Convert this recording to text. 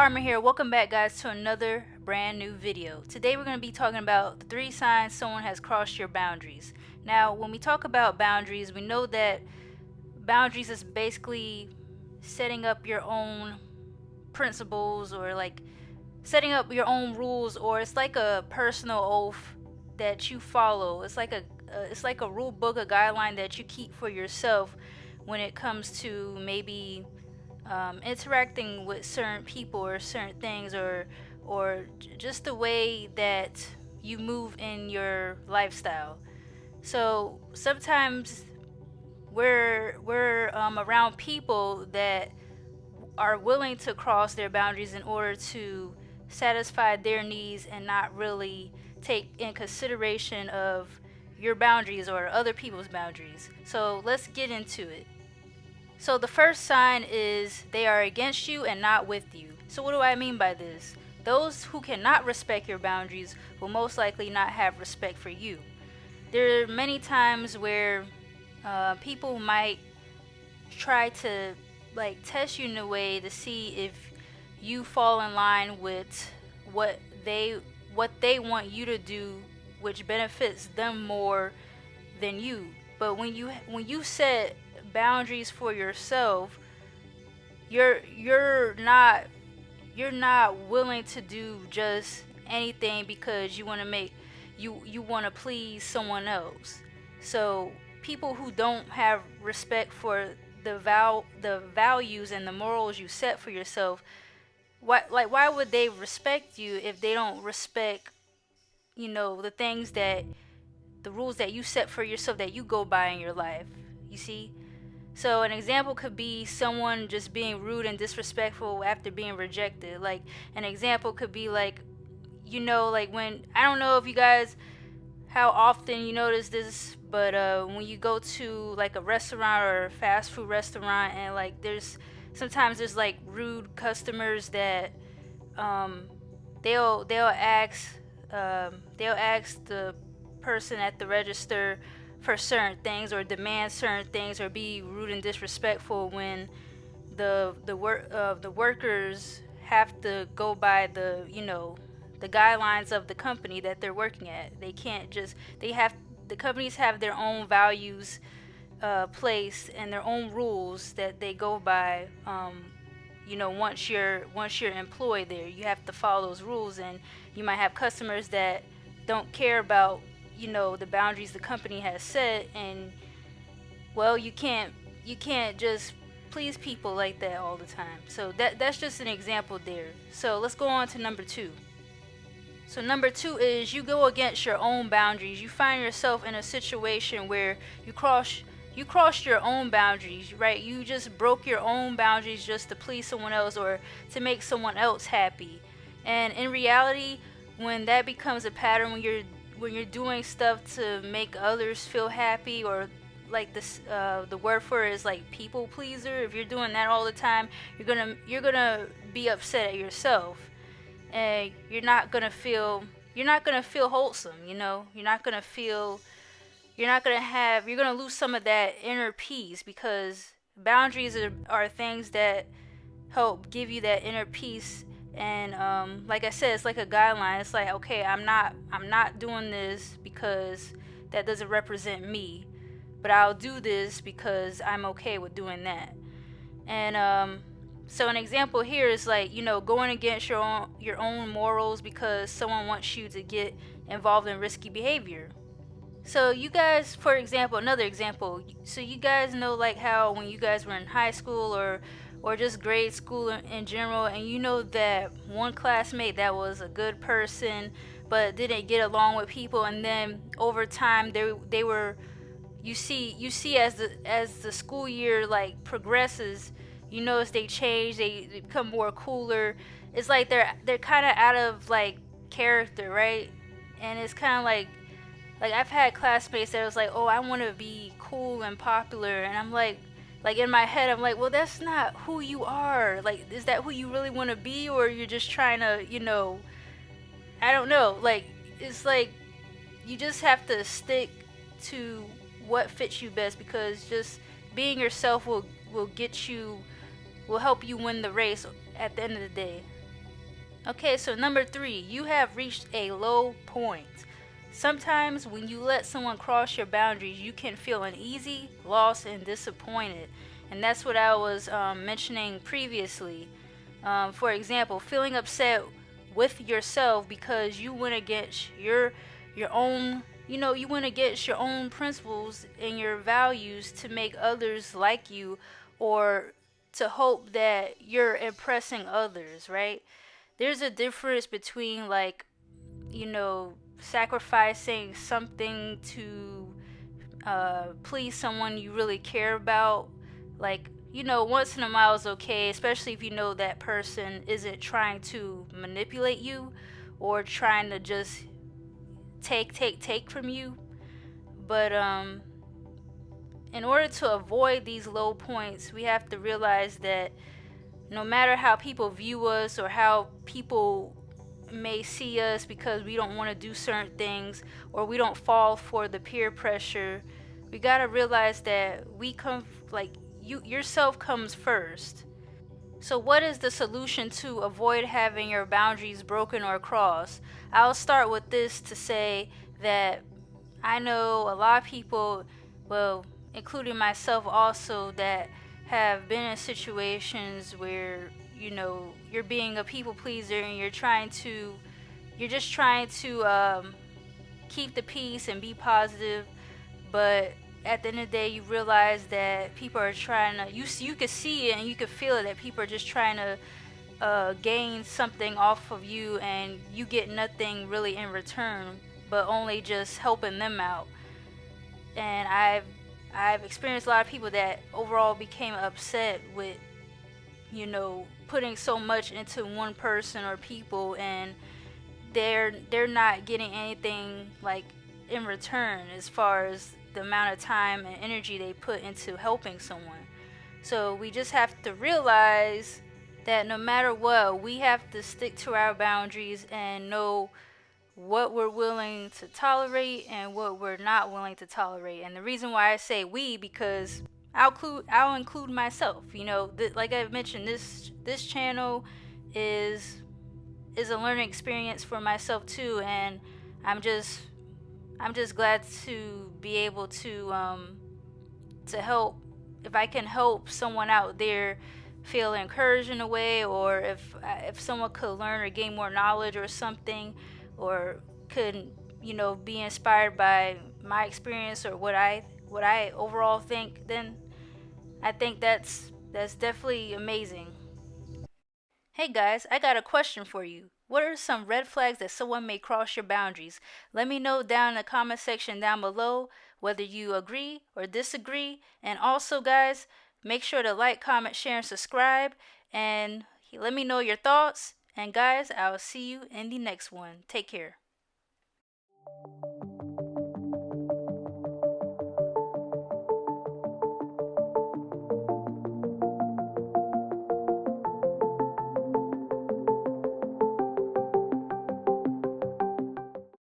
Arma here. Welcome back, guys, to another brand new video. Today we're going to be talking about the 3 signs someone has crossed your boundaries. Now, when we talk about boundaries, we know that boundaries is basically setting up your own principles, or like setting up your own rules, or it's like a personal oath that you follow. It's like a rule book, a guideline that you keep for yourself when it comes to maybe interacting with certain people or certain things, or just the way that you move in your lifestyle. So sometimes we're around people that are willing to cross their boundaries in order to satisfy their needs and not really take in consideration of your boundaries or other people's boundaries. So let's get into it. So the first sign is they are against you and not with you. So what do I mean by this? Those who cannot respect your boundaries will most likely not have respect for you. There are many times where people might try to test you in a way to see if you fall in line with what they want you to do, which benefits them more than you. But when you set boundaries for yourself, you're not willing to do just anything because you want to make you want to please someone else. So people who don't have respect for the values and the morals you set for yourself, why would they respect you if they don't respect the rules that you set for yourself, that you go by in your life? You see? So an example could be someone just being rude and disrespectful after being rejected. Like an example could be like when, I don't know if you guys, how often you notice this, but when you go to like a restaurant or a fast food restaurant, and sometimes there's like rude customers that they'll ask the person at the register for certain things, or demand certain things, or be rude and disrespectful when the workers have to go by the guidelines of the company that they're working at. They can't just the companies have their own values placed and their own rules that they go by. Once you're employed there, you have to follow those rules, and you might have customers that don't care about the boundaries the company has set, and well, you can't just please people like that all the time. So that's just an example there. So let's go on to number 2. So number 2 is you go against your own boundaries. You find yourself in a situation where you crossed your own boundaries, right? You just broke your own boundaries just to please someone else or to make someone else happy. And in reality, when that becomes a pattern, when you're doing stuff to make others feel happy, or like this, the word for it is like people pleaser. If you're doing that all the time, you're gonna be upset at yourself, and you're gonna feel wholesome. You're gonna lose some of that inner peace, because boundaries are things that help give you that inner peace. And like I said, it's like a guideline. It's like, okay, I'm not doing this because that doesn't represent me, but I'll do this because I'm okay with doing that. And so an example here is like, going against your own morals because someone wants you to get involved in risky behavior. So you guys, for example, another example, so you guys know like how when you guys were in high school or just grade school in general, and that one classmate that was a good person but didn't get along with people, and then over time they were, you see as the school year like progresses, you notice they change, they become more cooler. It's like they're kind of out of like character, right? And it's kind of like I've had classmates that was like, oh, I want to be cool and popular, and I'm like in my head, I'm like, well, that's not who you are. Like, is that who you really want to be, or you're just trying to, I don't know. Like, it's like you just have to stick to what fits you best, because just being yourself will help you win the race at the end of the day. Okay, so number three, you have reached a low point. Sometimes when you let someone cross your boundaries, you can feel uneasy, lost, and disappointed. And that's what I was mentioning previously. For example, feeling upset with yourself because you went against your own, you went against your own principles and your values to make others like you, or to hope that you're impressing others, right? There's a difference between, like, sacrificing something to please someone you really care about. Like, once in a while is okay, especially if you know that person isn't trying to manipulate you or trying to just take from you. But in order to avoid these low points, we have to realize that no matter how people view us or how people may see us because we don't want to do certain things or we don't fall for the peer pressure, we got to realize that we come, like, yourself comes first. So what is the solution to avoid having your boundaries broken or crossed? I'll start with this to say that I know a lot of people, well, including myself also, that have been in situations where, you're being a people pleaser and you're just trying to keep the peace and be positive, but at the end of the day, you realize that people are trying to, you could see it and you could feel it, that people are just trying to gain something off of you, and you get nothing really in return, but only just helping them out. And I've experienced a lot of people that overall became upset with, putting so much into one person or people, and they're not getting anything, like, in return, as far as the amount of time and energy they put into helping someone. So we just have to realize that no matter what, we have to stick to our boundaries and know what we're willing to tolerate and what we're not willing to tolerate. And the reason why I say we, because I'll include myself. Like I mentioned, this channel is a learning experience for myself too, and I'm just I'm just glad to be able to help. If I can help someone out there feel encouraged in a way, or if someone could learn or gain more knowledge or something, or could, be inspired by my experience or what I overall think, then I think that's definitely amazing. Hey guys, I got a question for you. What are some red flags that someone may cross your boundaries? Let me know down in the comment section down below whether you agree or disagree. And also, guys, make sure to like, comment, share, and subscribe. And let me know your thoughts. And guys, I'll see you in the next one. Take care.